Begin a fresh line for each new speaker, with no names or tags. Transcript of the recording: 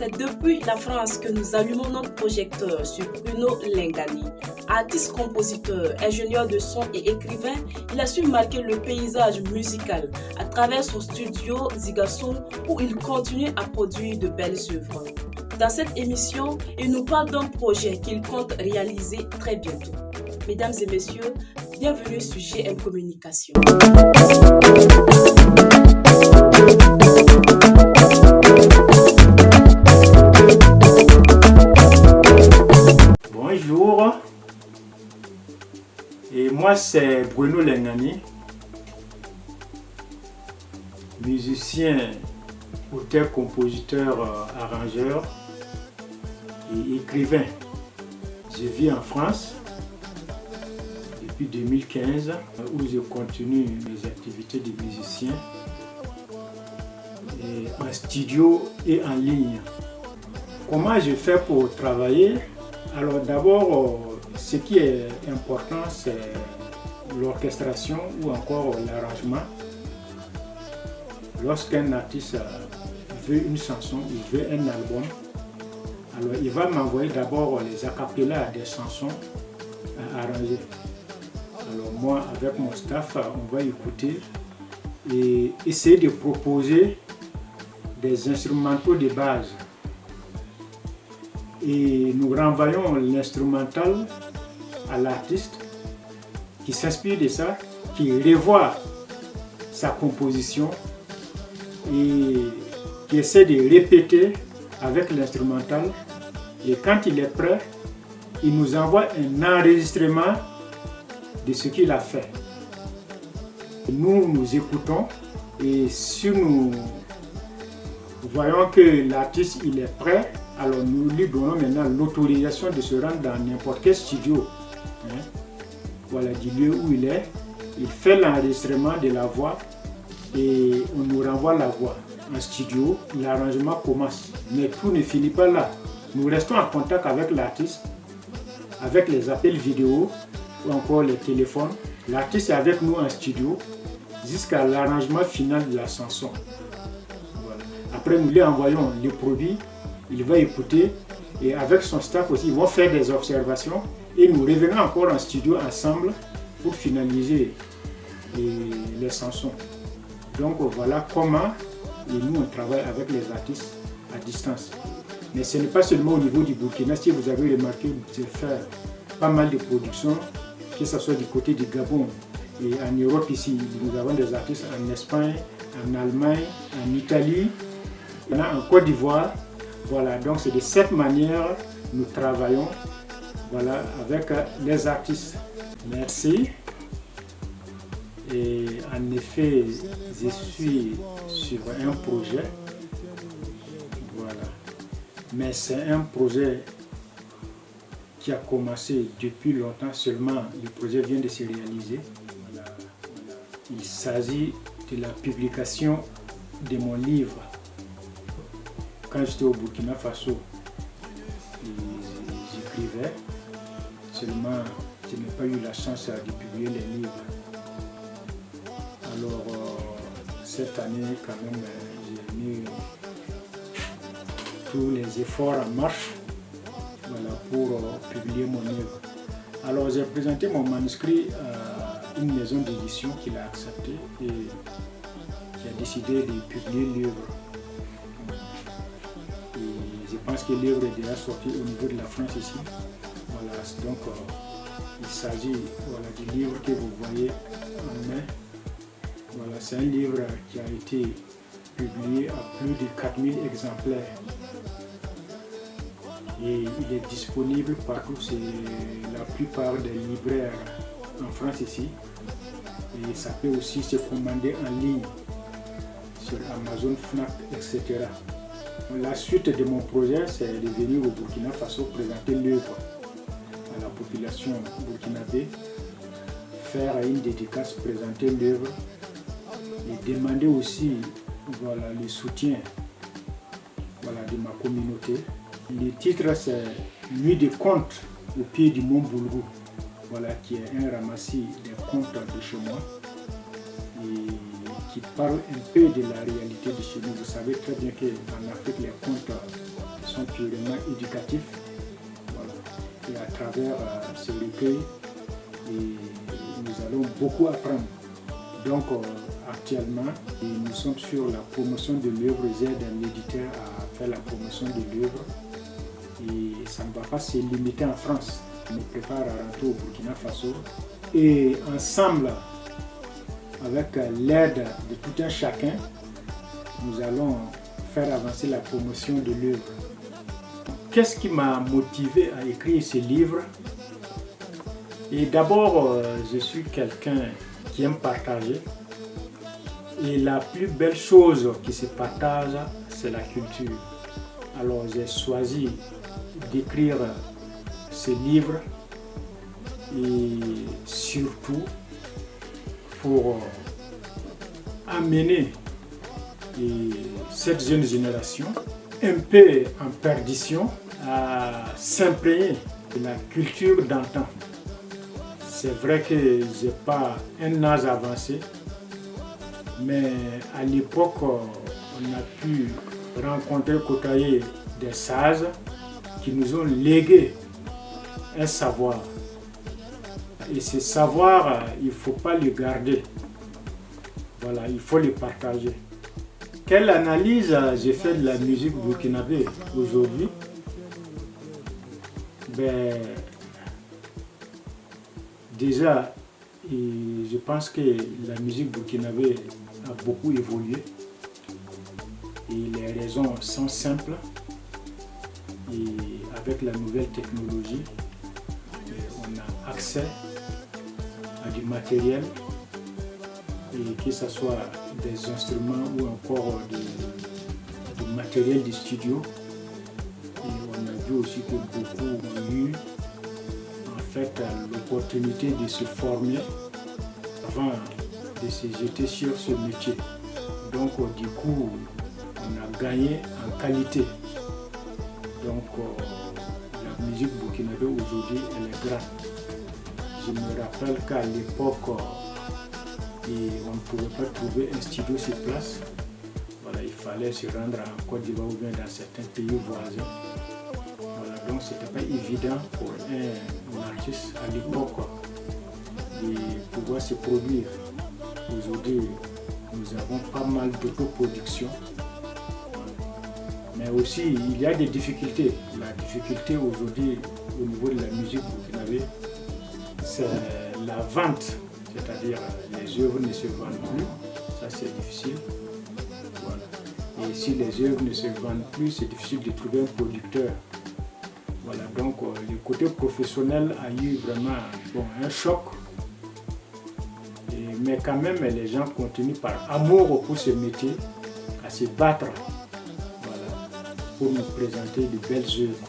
C'est depuis la France que nous allumons notre projecteur sur Bruno Lengani. Artiste, compositeur, ingénieur de son et écrivain, il a su marquer le paysage musical à travers son studio Zigason où il continue à produire de belles œuvres. Dans cette émission, il nous parle d'un projet qu'il compte réaliser très bientôt. Mesdames et messieurs, bienvenue sur GM Communication.
Bonjour, et moi c'est Bruno Lengani, musicien, auteur, compositeur, arrangeur et écrivain. Je vis en France depuis 2015 où je continue mes activités de musicien et en studio et en ligne. Comment je fais pour travailler? Alors d'abord, ce qui est important, c'est l'orchestration ou encore l'arrangement. Lorsqu'un artiste veut une chanson, il veut un album, alors il va m'envoyer d'abord les acapellas des chansons à arranger. Alors moi, avec mon staff, on va écouter et essayer de proposer des instrumentaux de base. Et nous renvoyons l'instrumental à l'artiste qui s'inspire de ça, qui revoit sa composition et qui essaie de répéter avec l'instrumental. Et quand il est prêt, il nous envoie un enregistrement de ce qu'il a fait. Nous écoutons et si nous voyons que l'artiste il est prêt, alors nous lui donnons maintenant l'autorisation de se rendre dans n'importe quel studio. Voilà, du lieu où il est. Il fait l'enregistrement de la voix et on nous renvoie la voix en studio. L'arrangement commence. Mais tout ne finit pas là. Nous restons en contact avec l'artiste, avec les appels vidéo ou encore les téléphones. L'artiste est avec nous en studio jusqu'à l'arrangement final de la chanson. Voilà. Après, nous lui envoyons le produit. Il va écouter et avec son staff aussi, ils vont faire des observations et nous revenons encore en studio ensemble pour finaliser les chansons. Donc voilà comment nous on travaille avec les artistes à distance. Mais ce n'est pas seulement au niveau du Burkina. Si vous avez remarqué, je fais pas mal de productions, que ce soit du côté du Gabon et en Europe ici. Nous avons des artistes en Espagne, en Allemagne, en Italie, en Côte d'Ivoire. Voilà, donc c'est de cette manière que nous travaillons avec les artistes. Merci. Et en effet, je suis sur un projet. Voilà. Mais c'est un projet qui a commencé depuis longtemps, seulement le projet vient de se réaliser. Voilà. Il s'agit de la publication de mon livre. Quand j'étais au Burkina Faso, j'écrivais, seulement je n'ai pas eu la chance de publier les livres. Alors cette année quand même, j'ai mis tous les efforts en marche pour publier mon livre. Alors j'ai présenté mon manuscrit à une maison d'édition qui l'a accepté et qui a décidé de publier le livre. Je pense que le livre est déjà sorti au niveau de la France ici. Voilà, donc il s'agit du livre que vous voyez en main. Voilà, c'est un livre qui a été publié à plus de 4000 exemplaires. Et il est disponible partout, c'est la plupart des libraires en France ici. Et ça peut aussi se commander en ligne sur Amazon, Fnac, etc. La suite de mon projet, c'est de venir au Burkina Faso présenter l'œuvre à la population burkinabé, faire une dédicace, présenter l'œuvre et demander aussi le soutien de ma communauté. Le titre c'est Nuit de contes au pied du mont Boulgou, qui est un ramassis des contes de chez moi. Et qui parle un peu de la réalité de chez nous. Vous savez très bien qu'en Afrique, les contes sont purement éducatifs. Voilà. Et à travers ce recueil, nous allons beaucoup apprendre. Donc actuellement, nous sommes sur la promotion de l'œuvre. J'aide un éditeur à faire la promotion de l'œuvre. Et ça ne va pas se limiter en France. On nous prépare à rentrer au Burkina Faso. Et ensemble, avec l'aide de tout un chacun, nous allons faire avancer la promotion de l'œuvre. Qu'est-ce qui m'a motivé à écrire ce livre? Et d'abord, je suis quelqu'un qui aime partager. Et la plus belle chose qui se partage, c'est la culture. Alors j'ai choisi d'écrire ce livre et surtout pour amener cette jeune génération un peu en perdition à s'imprégner de la culture d'antan. C'est vrai que je n'ai pas un âge avancé, mais à l'époque, on a pu rencontrer, côtoyer des sages qui nous ont légué un savoir. Et ce savoir, il ne faut pas le garder. Voilà, il faut le partager. Quelle analyse j'ai fait de la musique burkinabé aujourd'hui? Déjà, je pense que la musique burkinabé a beaucoup évolué. Et les raisons sont simples. Et avec la nouvelle technologie, on a accès à du matériel, et que ce soit des instruments ou encore du matériel de studio. Et on a vu aussi que beaucoup ont eu en fait l'opportunité de se former avant de se jeter sur ce métier. Donc du coup, on a gagné en qualité. Donc la musique burkinabé aujourd'hui, elle est grande. Je me rappelle qu'à l'époque, on ne pouvait pas trouver un studio sur place. Voilà, il fallait se rendre en Côte d'Ivoire ou bien dans certains pays voisins. Voilà, donc ce n'était pas évident pour un artiste à l'époque de pouvoir se produire. Aujourd'hui, nous avons pas mal d'autoproduction. Mais aussi, il y a des difficultés. La difficulté aujourd'hui au niveau de la musique burkinabé, c'est la vente. C'est-à-dire les œuvres ne se vendent plus, ça c'est difficile. Voilà. Et si les œuvres ne se vendent plus, c'est difficile de trouver un producteur. Voilà, donc le côté professionnel a eu vraiment un choc. Mais quand même, les gens continuent par amour pour ce métier à se battre, voilà, pour nous présenter de belles œuvres.